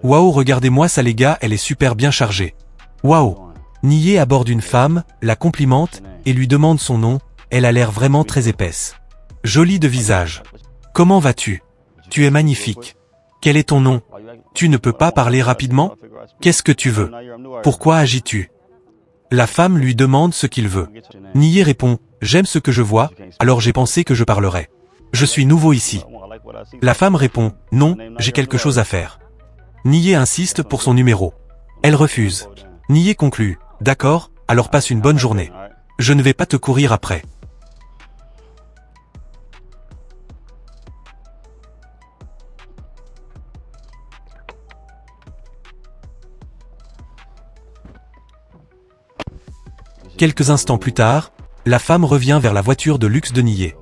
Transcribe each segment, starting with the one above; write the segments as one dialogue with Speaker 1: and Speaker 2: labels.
Speaker 1: Waouh, regardez-moi ça les gars, elle est super bien chargée. Waouh. Nié aborde une femme, la complimente, et lui demande son nom, elle a l'air vraiment très épaisse. Jolie de visage. Comment vas-tu? Tu es magnifique. Quel est ton nom? Tu ne peux pas parler rapidement? Qu'est-ce que tu veux? Pourquoi agis-tu? La femme lui demande ce qu'il veut. Nié répond, j'aime ce que je vois, alors j'ai pensé que je parlerais. Je suis nouveau ici. La femme répond, non, j'ai quelque chose à faire. Nié insiste pour son numéro. Elle refuse. Nié conclut, d'accord, alors passe une bonne journée. Je ne vais pas te courir après. Quelques instants plus tard, la femme revient vers la voiture de luxe de Nié.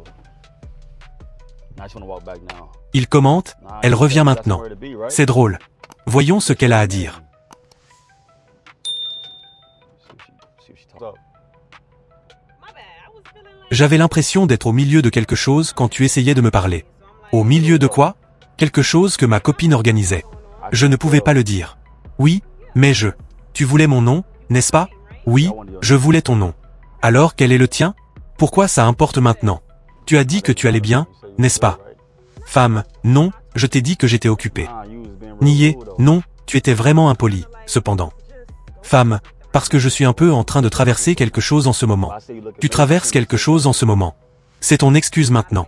Speaker 1: Il commente, elle revient maintenant. C'est drôle. Voyons ce qu'elle a à dire. J'avais l'impression d'être au milieu de quelque chose quand tu essayais de me parler. Au milieu de quoi? Quelque chose que ma copine organisait. Je ne pouvais pas le dire. Oui, mais Tu voulais mon nom, n'est-ce pas? Oui, je voulais ton nom. Alors quel est le tien? Pourquoi ça importe maintenant? Tu as dit que tu allais bien, n'est-ce pas? Femme, non, je t'ai dit que j'étais occupé. Nié, non, tu étais vraiment impoli, cependant. Femme, parce que je suis un peu en train de traverser quelque chose en ce moment. Tu traverses quelque chose en ce moment. C'est ton excuse maintenant.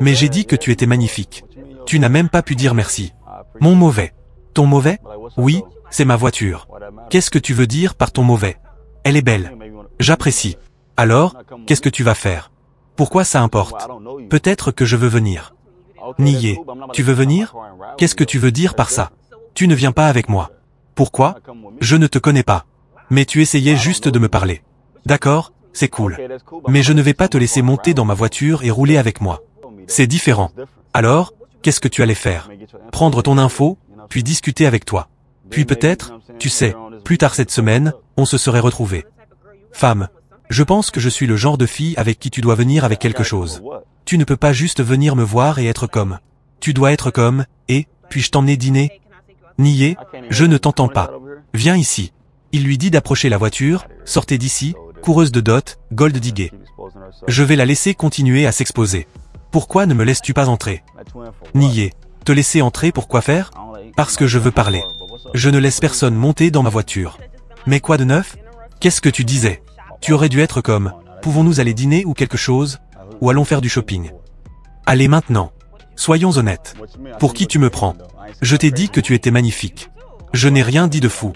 Speaker 1: Mais j'ai dit que tu étais magnifique. Tu n'as même pas pu dire merci. Mon mauvais. Ton mauvais? Oui, c'est ma voiture. Qu'est-ce que tu veux dire par ton mauvais? Elle est belle. J'apprécie. Alors, qu'est-ce que tu vas faire? Pourquoi ça importe? Peut-être que je veux venir. Nié, tu veux venir? Qu'est-ce que tu veux dire par ça? Tu ne viens pas avec moi. Pourquoi? Je ne te connais pas. Mais tu essayais juste de me parler. D'accord, c'est cool. Mais je ne vais pas te laisser monter dans ma voiture et rouler avec moi. C'est différent. Alors, qu'est-ce que tu allais faire? Prendre ton info, puis discuter avec toi. Puis peut-être, tu sais, plus tard cette semaine, on se serait retrouvés. Femme, je pense que je suis le genre de fille avec qui tu dois venir avec quelque chose. Tu ne peux pas juste venir me voir et être comme. Tu dois être comme, et, puis-je t'emmener dîner? Nié, je ne t'entends pas. Viens ici. Il lui dit d'approcher la voiture, sortez d'ici, coureuse de dot, gold digger. Je vais la laisser continuer à s'exposer. Pourquoi ne me laisses-tu pas entrer? Nié, te laisser entrer pour quoi faire? Parce que je veux parler. Je ne laisse personne monter dans ma voiture. Mais quoi de neuf? Qu'est-ce que tu disais? Tu aurais dû être comme, pouvons-nous aller dîner ou quelque chose? Ou allons faire du shopping? Allez maintenant. Soyons honnêtes. Pour qui tu me prends? Je t'ai dit que tu étais magnifique. Je n'ai rien dit de fou.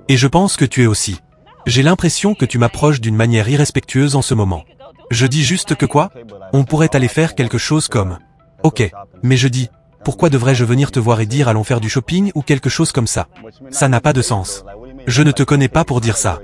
Speaker 1: Et je pense que tu es aussi. J'ai l'impression que tu m'approches d'une manière irrespectueuse en ce moment. Je dis juste que quoi? On pourrait aller faire quelque chose comme. Ok, mais je dis, pourquoi devrais-je venir te voir et dire allons faire du shopping ou quelque chose comme ça? Ça n'a pas de sens. Je ne te connais pas pour dire ça.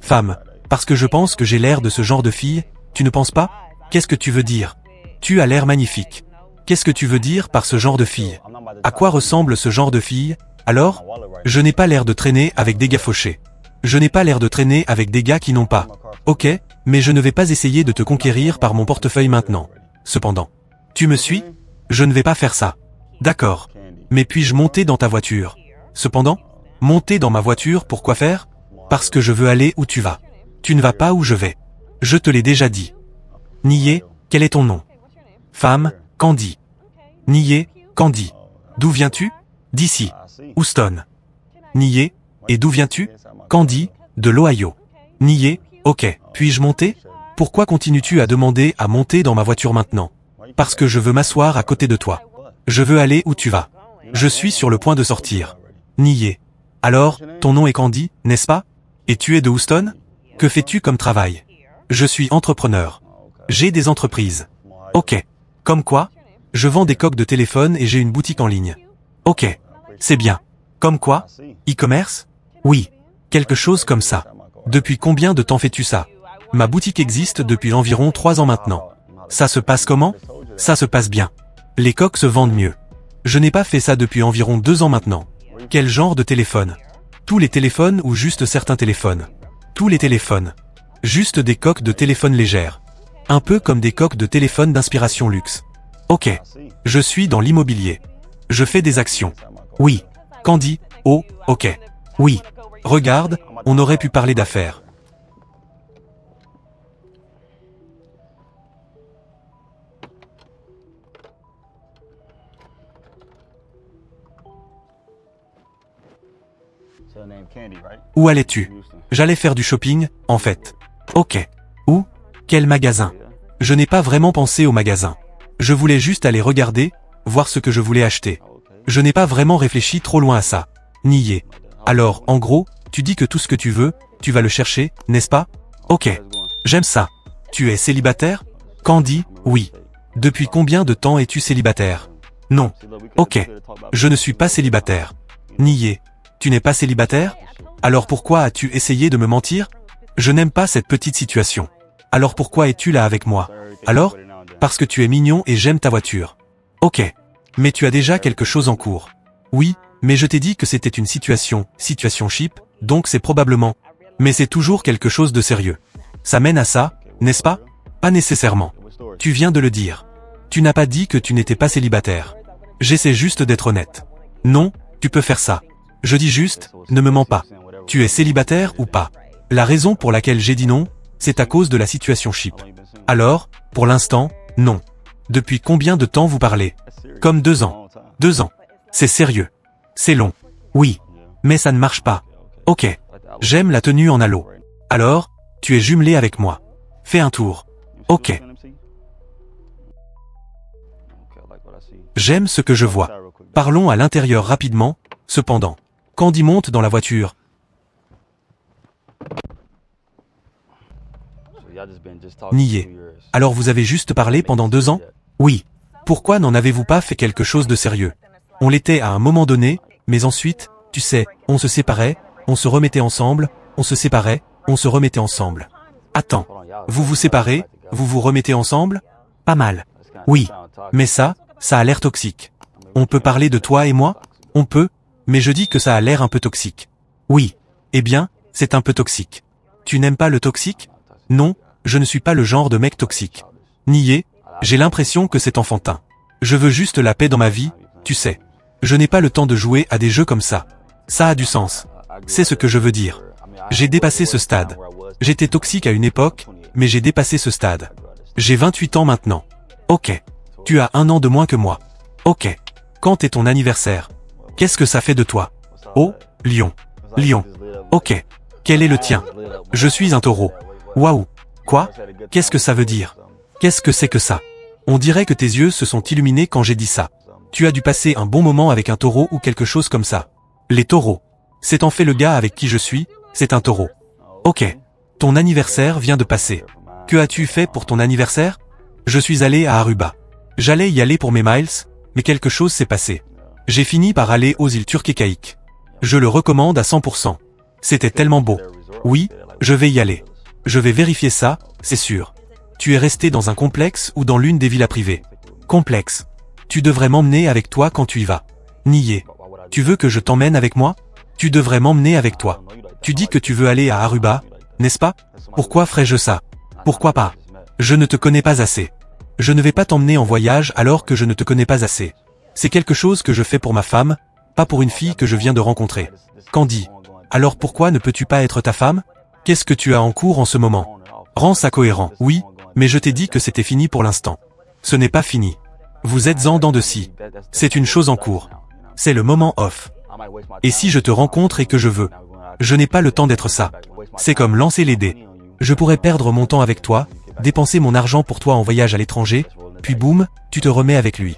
Speaker 1: Femme, parce que je pense que j'ai l'air de ce genre de fille, tu ne penses pas? Qu'est-ce que tu veux dire? Tu as l'air magnifique. Qu'est-ce que tu veux dire par ce genre de fille? À quoi ressemble ce genre de fille? Alors? Je n'ai pas l'air de traîner avec des gars fauchés. Je n'ai pas l'air de traîner avec des gars qui n'ont pas. Ok, mais je ne vais pas essayer de te conquérir par mon portefeuille maintenant. Cependant. Tu me suis? Je ne vais pas faire ça. D'accord. Mais puis-je monter dans ta voiture? Cependant? Monter dans ma voiture pour quoi faire? Parce que je veux aller où tu vas. Tu ne vas pas où je vais. Je te l'ai déjà dit. Nié, quel est ton nom? Femme, Candy. Nié, Candy. D'où viens-tu? D'ici. Houston. Nié, et d'où viens-tu? Candy, de l'Ohio. Nié, ok. Puis-je monter? Pourquoi continues-tu à demander à monter dans ma voiture maintenant? Parce que je veux m'asseoir à côté de toi. Je veux aller où tu vas. Je suis sur le point de sortir. Nié. Alors, ton nom est Candy, n'est-ce pas? Et tu es de Houston? Que fais-tu comme travail? Je suis entrepreneur. J'ai des entreprises. Ok. Comme quoi? Je vends des coques de téléphone et j'ai une boutique en ligne. Ok. C'est bien. Comme quoi? E-commerce? Oui. Quelque chose comme ça. Depuis combien de temps fais-tu ça? Ma boutique existe depuis environ 3 ans maintenant. Ça se passe comment? Ça se passe bien. Les coques se vendent mieux. Je n'ai pas fait ça depuis environ 2 ans maintenant. Quel genre de téléphone? Tous les téléphones ou juste certains téléphones? Tous les téléphones. Juste des coques de téléphone légères. Un peu comme des coques de téléphone d'inspiration luxe. Ok. Je suis dans l'immobilier. Je fais des actions. Oui. Candy, oh, ok. Oui. Regarde, on aurait pu parler d'affaires. Où allais-tu? J'allais faire du shopping, en fait. Ok. Où? Quel magasin? Je n'ai pas vraiment pensé au magasin. Je voulais juste aller regarder, voir ce que je voulais acheter. Je n'ai pas vraiment réfléchi trop loin à ça. Nier. Alors, en gros, tu dis que tout ce que tu veux, tu vas le chercher, n'est-ce pas? Ok. J'aime ça. Tu es célibataire? Candy, oui. Depuis combien de temps es-tu célibataire? Non. Ok. Je ne suis pas célibataire. Nier. Tu n'es pas célibataire? Alors pourquoi as-tu essayé de me mentir? Je n'aime pas cette petite situation. Alors pourquoi es-tu là avec moi? Alors? Parce que tu es mignon et j'aime ta voiture. Ok. Mais tu as déjà quelque chose en cours. Oui, mais je t'ai dit que c'était une situation cheap, donc c'est probablement. Mais c'est toujours quelque chose de sérieux. Ça mène à ça, n'est-ce pas? Pas nécessairement. Tu viens de le dire. Tu n'as pas dit que tu n'étais pas célibataire. J'essaie juste d'être honnête. Non, tu peux faire ça. Je dis juste, ne me mens pas. Tu es célibataire ou pas? La raison pour laquelle j'ai dit non, c'est à cause de la situation cheap. Alors, pour l'instant, non. Depuis combien de temps vous parlez? Comme 2 ans. 2 ans. C'est sérieux. C'est long. Oui. Mais ça ne marche pas. Ok. J'aime la tenue en halo. Alors, tu es jumelé avec moi. Fais un tour. Ok. J'aime ce que je vois. Parlons à l'intérieur rapidement, cependant. Candy monte dans la voiture. Nier. Alors vous avez juste parlé pendant 2 ans? Oui. Pourquoi n'en avez-vous pas fait quelque chose de sérieux? On l'était à un moment donné, mais ensuite, tu sais, on se séparait, on se remettait ensemble, on se séparait, on se remettait ensemble. Attends. Vous vous séparez, vous vous remettez ensemble? Pas mal. Oui. Mais ça a l'air toxique. On peut parler de toi et moi? On peut, mais je dis que ça a l'air un peu toxique. Oui. Eh bien, c'est un peu toxique. Tu n'aimes pas le toxique? Non, je ne suis pas le genre de mec toxique. Nier, j'ai l'impression que c'est enfantin. Je veux juste la paix dans ma vie, tu sais. Je n'ai pas le temps de jouer à des jeux comme ça. Ça a du sens. C'est ce que je veux dire. J'ai dépassé ce stade. J'étais toxique à une époque, mais j'ai dépassé ce stade. J'ai 28 ans maintenant. Ok. Tu as 1 an de moins que moi. Ok. Quand est ton anniversaire? Qu'est-ce que ça fait de toi? Oh, lion. Lion. Ok. Quel est le tien? Je suis un taureau. Waouh. Quoi? Qu'est-ce que ça veut dire? Qu'est-ce que c'est que ça? On dirait que tes yeux se sont illuminés quand j'ai dit ça. Tu as dû passer un bon moment avec un taureau ou quelque chose comme ça. Les taureaux. C'est en fait le gars avec qui je suis, c'est un taureau. Ok. Ton anniversaire vient de passer. Que as-tu fait pour ton anniversaire? Je suis allé à Aruba. J'allais y aller pour mes miles, mais quelque chose s'est passé. J'ai fini par aller aux îles Turques-et-Caïques. Je le recommande à 100%. C'était tellement beau. Oui, je vais y aller. Je vais vérifier ça, c'est sûr. Tu es resté dans un complexe ou dans l'une des villas privées? Complexe. Tu devrais m'emmener avec toi quand tu y vas. Nier. Tu veux que je t'emmène avec moi? Tu devrais m'emmener avec toi. Tu dis que tu veux aller à Aruba, n'est-ce pas? Pourquoi ferais-je ça? Pourquoi pas? Je ne te connais pas assez. Je ne vais pas t'emmener en voyage alors que je ne te connais pas assez. C'est quelque chose que je fais pour ma femme, pas pour une fille que je viens de rencontrer. Candy. Alors pourquoi ne peux-tu pas être ta femme? Qu'est-ce que tu as en cours en ce moment? Rends ça cohérent. Oui, mais je t'ai dit que c'était fini pour l'instant. Ce n'est pas fini. Vous êtes en dents de scie. C'est une chose en cours. C'est le moment off. Et si je te rencontre et que je veux? Je n'ai pas le temps d'être ça. C'est comme lancer les dés. Je pourrais perdre mon temps avec toi, dépenser mon argent pour toi en voyage à l'étranger, puis boum, tu te remets avec lui.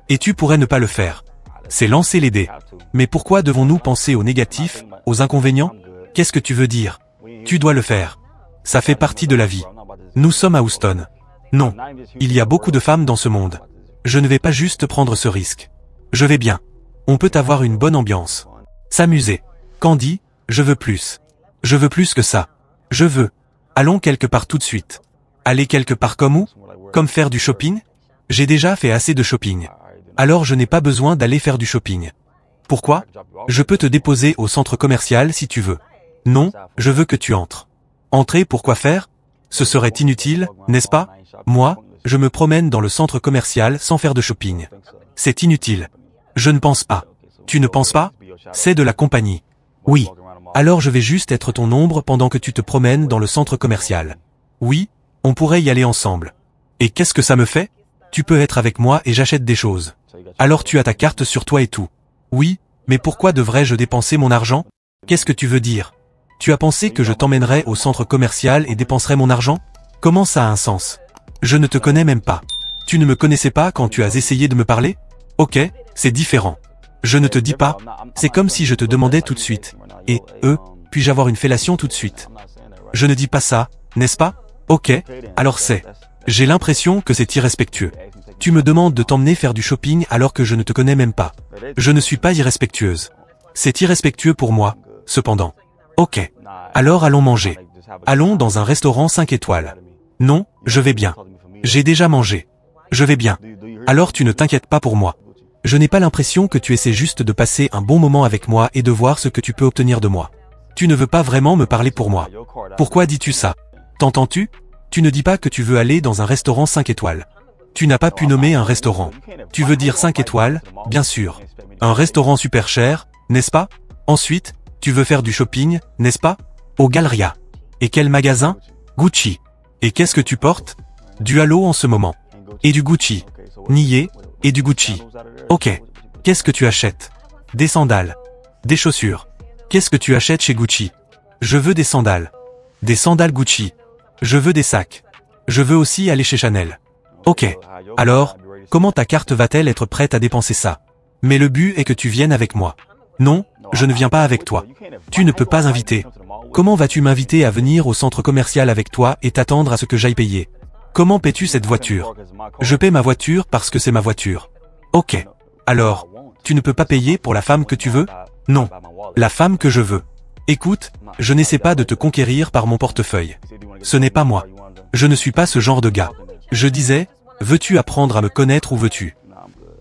Speaker 1: Et tu pourrais ne pas le faire. C'est lancer les dés. Mais pourquoi devons-nous penser aux négatifs, aux inconvénients? Qu'est-ce que tu veux dire? Tu dois le faire. Ça fait partie de la vie. Nous sommes à Houston. Non. Il y a beaucoup de femmes dans ce monde. Je ne vais pas juste prendre ce risque. Je vais bien. On peut avoir une bonne ambiance. S'amuser. Candy, je veux plus. Je veux plus que ça. Je veux. Allons quelque part tout de suite. Aller quelque part comme où? Comme faire du shopping? J'ai déjà fait assez de shopping. Alors je n'ai pas besoin d'aller faire du shopping. Pourquoi? Je peux te déposer au centre commercial si tu veux. Non, je veux que tu entres. Entrer pour quoi faire? Ce serait inutile, n'est-ce pas? Moi, je me promène dans le centre commercial sans faire de shopping. C'est inutile. Je ne pense pas. Tu ne penses pas? C'est de la compagnie. Oui. Alors je vais juste être ton ombre pendant que tu te promènes dans le centre commercial. Oui, on pourrait y aller ensemble. Et qu'est-ce que ça me fait? Tu peux être avec moi et j'achète des choses. Alors tu as ta carte sur toi et tout. Oui, mais pourquoi devrais-je dépenser mon argent? Qu'est-ce que tu veux dire? Tu as pensé que je t'emmènerais au centre commercial et dépenserais mon argent? Comment ça a un sens? Je ne te connais même pas. Tu ne me connaissais pas quand tu as essayé de me parler? Ok, c'est différent. Je ne te dis pas. C'est comme si je te demandais tout de suite. Et, puis-je avoir une fellation tout de suite? Je ne dis pas ça, n'est-ce pas? Ok, alors c'est. J'ai l'impression que c'est irrespectueux. Tu me demandes de t'emmener faire du shopping alors que je ne te connais même pas. Je ne suis pas irrespectueuse. C'est irrespectueux pour moi, cependant. Ok. Alors allons manger. Allons dans un restaurant 5 étoiles. Non, je vais bien. J'ai déjà mangé. Je vais bien. Alors tu ne t'inquiètes pas pour moi. Je n'ai pas l'impression que tu essaies juste de passer un bon moment avec moi et de voir ce que tu peux obtenir de moi. Tu ne veux pas vraiment me parler pour moi. Pourquoi dis-tu ça? T'entends-tu? Tu ne dis pas que tu veux aller dans un restaurant 5 étoiles. Tu n'as pas pu nommer un restaurant. Tu veux dire 5 étoiles, bien sûr. Un restaurant super cher, n'est-ce pas? Ensuite, tu veux faire du shopping, n'est-ce pas? Au Galleria. Et quel magasin? Gucci. Et qu'est-ce que tu portes? Du Halo en ce moment. Et du Gucci. Nié, et du Gucci. Ok. Qu'est-ce que tu achètes? Des sandales. Des chaussures. Qu'est-ce que tu achètes chez Gucci? Je veux des sandales. Des sandales Gucci. Je veux des sacs. Je veux aussi aller chez Chanel. Ok. Alors, comment ta carte va-t-elle être prête à dépenser ça? Mais le but est que tu viennes avec moi. Non, je ne viens pas avec toi. Tu ne peux pas inviter. Comment vas-tu m'inviter à venir au centre commercial avec toi et t'attendre à ce que j'aille payer? Comment paies-tu cette voiture? Je paie ma voiture parce que c'est ma voiture. Ok. Alors, tu ne peux pas payer pour la femme que tu veux? Non. La femme que je veux. Écoute, je n'essaie pas de te conquérir par mon portefeuille. Ce n'est pas moi. Je ne suis pas ce genre de gars. Je disais, veux-tu apprendre à me connaître ou veux-tu?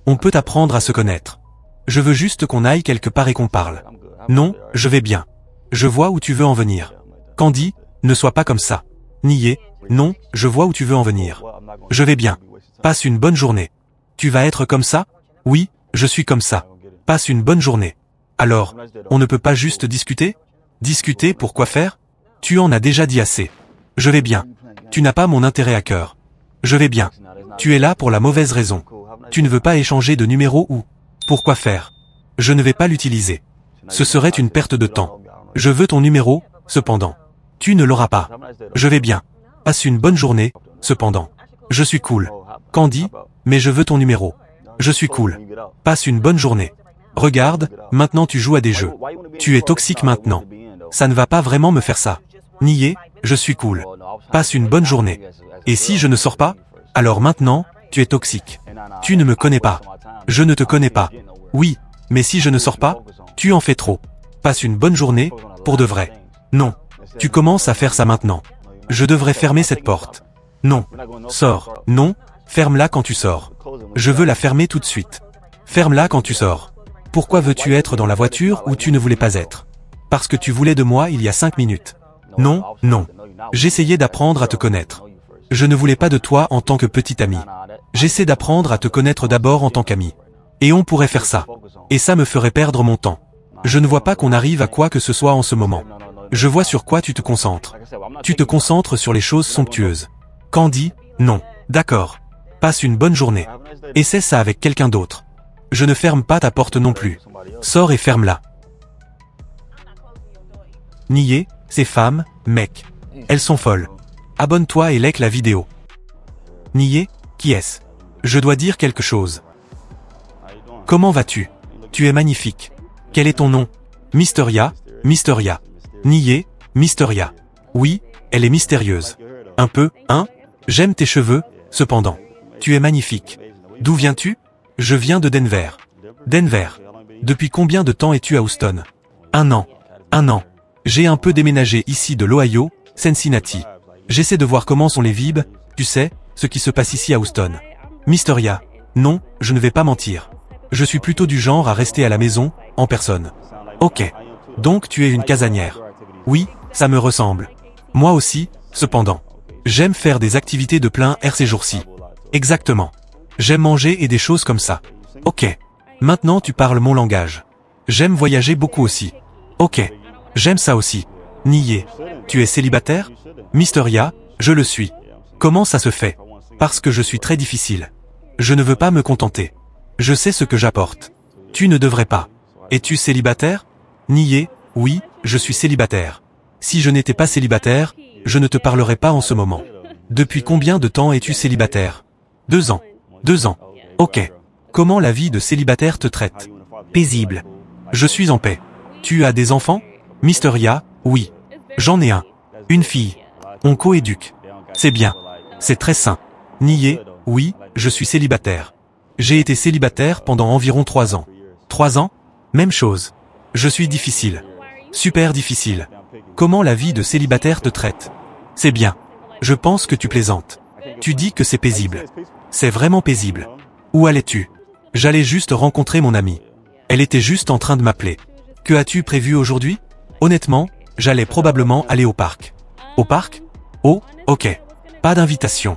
Speaker 1: On peut apprendre à se connaître. Je veux juste qu'on aille quelque part et qu'on parle. Non, je vais bien. Je vois où tu veux en venir. Candy, ne sois pas comme ça. Nié, non, je vois où tu veux en venir. Je vais bien. Passe une bonne journée. Tu vas être comme ça? Oui, je suis comme ça. Passe une bonne journée. Alors, on ne peut pas juste discuter? Discuter pour quoi faire? Tu en as déjà dit assez. Je vais bien. Tu n'as pas mon intérêt à cœur. Je vais bien. Tu es là pour la mauvaise raison. Tu ne veux pas échanger de numéro ou? Pourquoi faire? Je ne vais pas l'utiliser. Ce serait une perte de temps. Je veux ton numéro, cependant. Tu ne l'auras pas. Je vais bien. Passe une bonne journée, cependant. Je suis cool. Candy, mais je veux ton numéro. Je suis cool. Passe une bonne journée. Regarde, maintenant tu joues à des jeux. Tu es toxique maintenant. Ça ne va pas vraiment me faire ça. Nié, je suis cool. Passe une bonne journée. Et si je ne sors pas? Alors maintenant, tu es toxique. Tu ne me connais pas. Je ne te connais pas. Oui, mais si je ne sors pas, tu en fais trop. Passe une bonne journée, pour de vrai. Non. Tu commences à faire ça maintenant. Je devrais fermer cette porte. Non. Sors. Non, ferme-la quand tu sors. Je veux la fermer tout de suite. Ferme-la quand tu sors. Pourquoi veux-tu être dans la voiture où tu ne voulais pas être? Parce que tu voulais de moi il y a 5 minutes. Non, non. J'essayais d'apprendre à te connaître. Je ne voulais pas de toi en tant que petit ami. J'essaie d'apprendre à te connaître d'abord en tant qu'ami. Et on pourrait faire ça. Et ça me ferait perdre mon temps. Je ne vois pas qu'on arrive à quoi que ce soit en ce moment. Je vois sur quoi tu te concentres. Tu te concentres sur les choses somptueuses. Candy, non. D'accord. Passe une bonne journée. Essaie ça avec quelqu'un d'autre. Je ne ferme pas ta porte non plus. Sors et ferme-la. Nié, ces femmes, mec. Elles sont folles. Abonne-toi et like la vidéo. Nié, qui est-ce? Je dois dire quelque chose. Comment vas-tu? Tu es magnifique. Quel est ton nom? Mysteria, Mysteria. Nié, Mysteria. Oui, elle est mystérieuse. Un peu, hein? J'aime tes cheveux, cependant. Tu es magnifique. D'où viens-tu? Je viens de Denver. Denver. Depuis combien de temps es-tu à Houston? 1 an. 1 an. J'ai un peu déménagé ici de l'Ohio, Cincinnati. J'essaie de voir comment sont les vibes, tu sais, ce qui se passe ici à Houston. Mysteria. Non, je ne vais pas mentir. Je suis plutôt du genre à rester à la maison, en personne. Ok. Donc tu es une casanière. Oui, ça me ressemble. Moi aussi, cependant. J'aime faire des activités de plein air ces jours-ci. Exactement. J'aime manger et des choses comme ça. Ok. Maintenant tu parles mon langage. J'aime voyager beaucoup aussi. Ok. J'aime ça aussi. Nié. Tu es célibataire? Mysteria, je le suis. Comment ça se fait? Parce que je suis très difficile. Je ne veux pas me contenter. Je sais ce que j'apporte. Tu ne devrais pas. Es-tu célibataire? Nié, oui, je suis célibataire. Si je n'étais pas célibataire, je ne te parlerais pas en ce moment. Depuis combien de temps es-tu célibataire? 2 ans. 2 ans. Ok. Comment la vie de célibataire te traite? Paisible. Je suis en paix. Tu as des enfants? Mysteria, oui. J'en ai un. Une fille. On coéduque. C'est bien. C'est très sain. Nié, oui, je suis célibataire. J'ai été célibataire pendant environ 3 ans. 3 ans? Même chose. Je suis difficile. Super difficile. Comment la vie de célibataire te traite? C'est bien. Je pense que tu plaisantes. Tu dis que c'est paisible. C'est vraiment paisible. Où allais-tu? J'allais juste rencontrer mon amie. Elle était juste en train de m'appeler. Que as-tu prévu aujourd'hui? Honnêtement, j'allais probablement aller au parc. Au parc? Oh, ok. Pas d'invitation.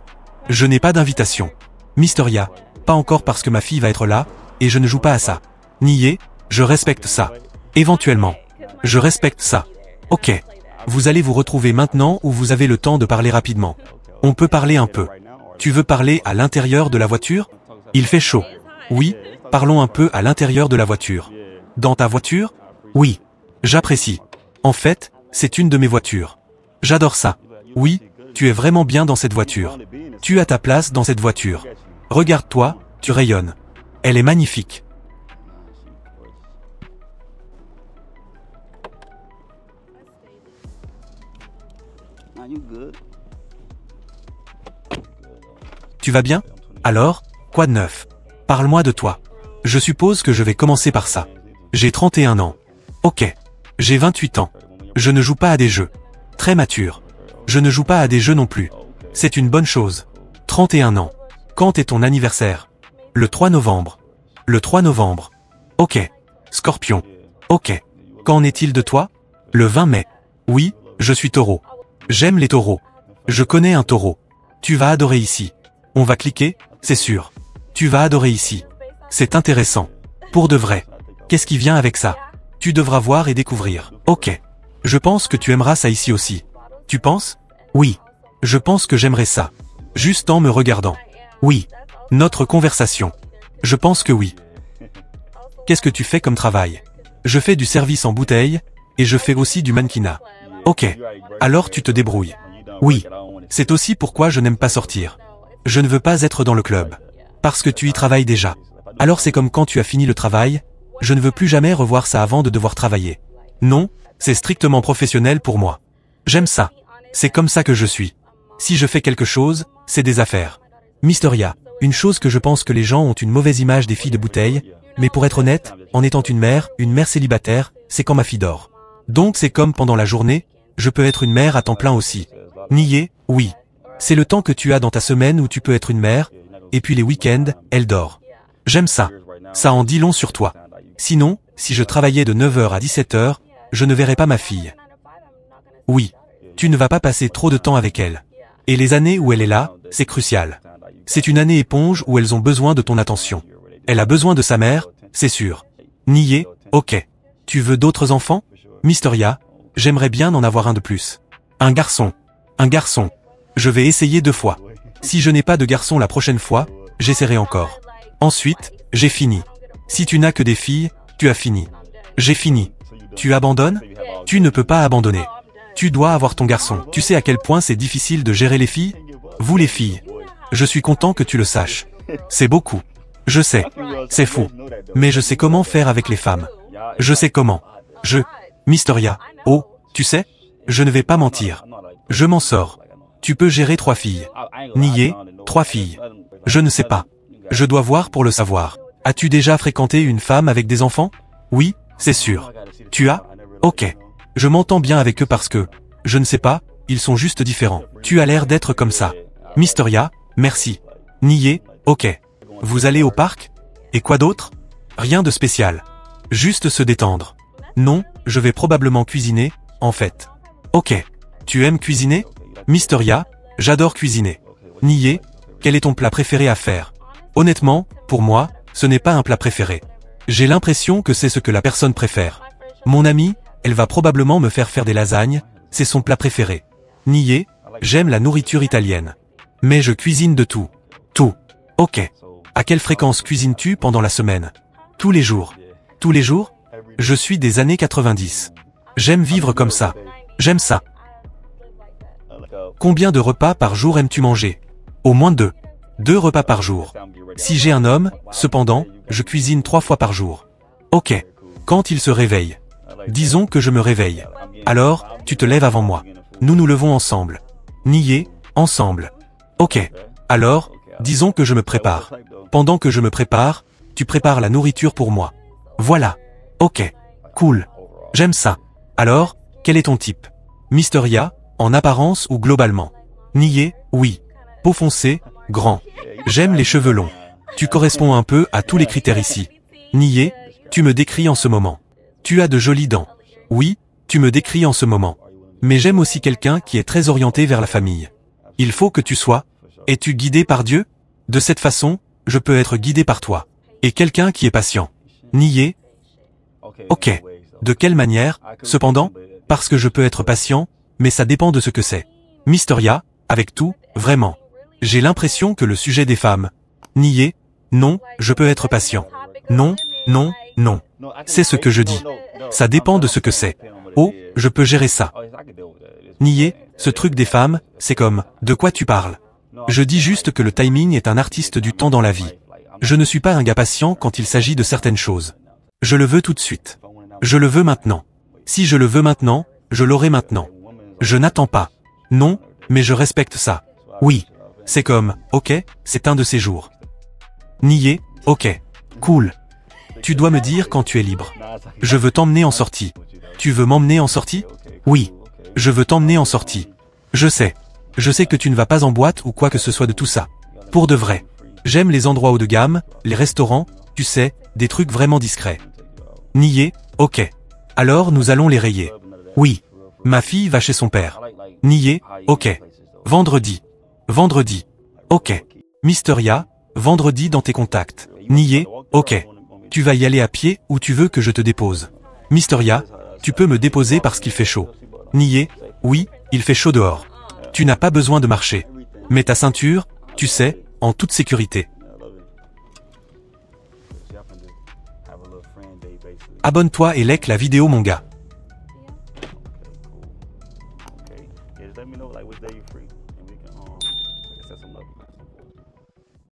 Speaker 1: Je n'ai pas d'invitation. Mysteria, pas encore parce que ma fille va être là, et je ne joue pas à ça. Nié, je respecte ça. Éventuellement. Je respecte ça. Ok. Vous allez vous retrouver maintenant ou vous avez le temps de parler rapidement? On peut parler un peu. Tu veux parler à l'intérieur de la voiture? Il fait chaud. Oui, parlons un peu à l'intérieur de la voiture. Dans ta voiture? Oui. J'apprécie. En fait, c'est une de mes voitures. J'adore ça. Oui, tu es vraiment bien dans cette voiture. Tu as ta place dans cette voiture. Regarde-toi, tu rayonnes. Elle est magnifique. Tu vas bien? Alors, quoi de neuf? Parle-moi de toi. Je suppose que je vais commencer par ça. J'ai 31 ans. Ok. J'ai 28 ans. Je ne joue pas à des jeux. Très mature. Je ne joue pas à des jeux non plus. C'est une bonne chose. 31 ans. Quand est ton anniversaire? Le 3 novembre. Le 3 novembre. Ok. Scorpion. Ok. Qu'en est-il de toi? Le 20 mai. Oui, je suis taureau. J'aime les taureaux. Je connais un taureau. Tu vas adorer ici. On va cliquer, c'est sûr. Tu vas adorer ici. C'est intéressant. Pour de vrai. Qu'est-ce qui vient avec ça? Tu devras voir et découvrir. Ok. Je pense que tu aimeras ça ici aussi. Tu penses? Oui. Je pense que j'aimerais ça. Juste en me regardant. Oui. Notre conversation. Je pense que oui. Qu'est-ce que tu fais comme travail? Je fais du service en bouteille, et je fais aussi du mannequinat. Ok. Alors tu te débrouilles. Oui. C'est aussi pourquoi je n'aime pas sortir. Je ne veux pas être dans le club. Parce que tu y travailles déjà. Alors c'est comme quand tu as fini le travail, je ne veux plus jamais revoir ça avant de devoir travailler. Non, c'est strictement professionnel pour moi. J'aime ça. C'est comme ça que je suis. Si je fais quelque chose, c'est des affaires. Mysteria, une chose que je pense que les gens ont une mauvaise image des filles de bouteille, mais pour être honnête, en étant une mère célibataire, c'est quand ma fille dort. Donc c'est comme pendant la journée, je peux être une mère à temps plein aussi. Nier, oui. C'est le temps que tu as dans ta semaine où tu peux être une mère, et puis les week-ends, elle dort. J'aime ça. Ça en dit long sur toi. Sinon, si je travaillais de 9h à 17h, je ne verrais pas ma fille. Oui. Tu ne vas pas passer trop de temps avec elle. Et les années où elle est là, c'est crucial. C'est une année éponge où elles ont besoin de ton attention. Elle a besoin de sa mère, c'est sûr. Nier, ok. Tu veux d'autres enfants? Mysteria, j'aimerais bien en avoir un de plus. Un garçon. Un garçon. Je vais essayer 2 fois. Si je n'ai pas de garçon la prochaine fois, j'essaierai encore. Ensuite, j'ai fini. Si tu n'as que des filles, tu as fini. J'ai fini. Tu abandonnes? Tu ne peux pas abandonner. Tu dois avoir ton garçon. Tu sais à quel point c'est difficile de gérer les filles? Vous les filles. Je suis content que tu le saches. C'est beaucoup. Je sais. C'est fou. Mais je sais comment faire avec les femmes. Je sais comment. Mysteria. Oh, tu sais? Je ne vais pas mentir. Je m'en sors. Tu peux gérer 3 filles. Nier, 3 filles. Je ne sais pas. Je dois voir pour le savoir. As-tu déjà fréquenté une femme avec des enfants? Oui, c'est sûr. Tu as? Ok. Je m'entends bien avec eux parce que, je ne sais pas, ils sont juste différents. Tu as l'air d'être comme ça. Mysteria, merci. Nier, ok. Vous allez au parc? Et quoi d'autre? Rien de spécial. Juste se détendre. Non, je vais probablement cuisiner, en fait. Ok. Tu aimes cuisiner? Mysteria, j'adore cuisiner. Nier, quel est ton plat préféré à faire? Honnêtement, pour moi, ce n'est pas un plat préféré. J'ai l'impression que c'est ce que la personne préfère. Mon amie, elle va probablement me faire des lasagnes, c'est son plat préféré. Nier, j'aime la nourriture italienne. Mais je cuisine de tout. Tout. Ok. À quelle fréquence cuisines-tu pendant la semaine? Tous les jours. Tous les jours? Je suis des années 90. J'aime vivre comme ça. J'aime ça. Combien de repas par jour aimes-tu manger? Au moins 2. 2 repas par jour. Si j'ai un homme, cependant, je cuisine 3 fois par jour. Ok. Quand il se réveille. Disons que je me réveille. Alors, tu te lèves avant moi. Nous nous levons ensemble. Nier, ensemble. Ok. Alors, disons que je me prépare. Pendant que je me prépare, tu prépares la nourriture pour moi. Voilà. Ok. Cool. J'aime ça. Alors, quel est ton type? Mysteria, en apparence ou globalement? Nier, oui. Peau foncée, grand. J'aime les cheveux longs. Tu corresponds un peu à tous les critères ici. Nier, tu me décris en ce moment. Tu as de jolies dents. Oui, tu me décris en ce moment. Mais j'aime aussi quelqu'un qui est très orienté vers la famille. Il faut que tu sois. Es-tu guidé par Dieu? De cette façon, je peux être guidé par toi. Et quelqu'un qui est patient. Nier. Ok. De quelle manière, cependant? Parce que je peux être patient, mais ça dépend de ce que c'est. Mysteria, avec tout, vraiment. J'ai l'impression que le sujet des femmes. Nier. Non, je peux être patient. Non, non, non. C'est ce que je dis. Ça dépend de ce que c'est. Oh, je peux gérer ça. Nier, ce truc des femmes, c'est comme, de quoi tu parles? Je dis juste que le timing est un artiste du temps dans la vie. Je ne suis pas un gars patient quand il s'agit de certaines choses. Je le veux tout de suite. Je le veux maintenant. Si je le veux maintenant, je l'aurai maintenant. Je n'attends pas. Non, mais je respecte ça. Oui. C'est comme, ok, c'est un de ces jours. Nier, ok. Cool. Tu dois me dire quand tu es libre. Je veux t'emmener en sortie. Tu veux m'emmener en sortie? Oui. Je veux t'emmener en sortie. Je sais. Je sais que tu ne vas pas en boîte ou quoi que ce soit de tout ça. Pour de vrai. J'aime les endroits haut de gamme, les restaurants, tu sais, des trucs vraiment discrets. Nier, ok. Alors nous allons les rayer. Oui. Ma fille va chez son père. Nier, ok. Vendredi. Vendredi. Ok. Mysteria, vendredi dans tes contacts. Nier, ok. Tu vas y aller à pied ou tu veux que je te dépose? Mysteria, tu peux me déposer parce qu'il fait chaud. Nier, oui, il fait chaud dehors. Tu n'as pas besoin de marcher. Mets ta ceinture, tu sais, en toute sécurité. Abonne-toi et like la vidéo mon gars.
Speaker 2: Yeah, just let me know like which day you're free, and we can set something up.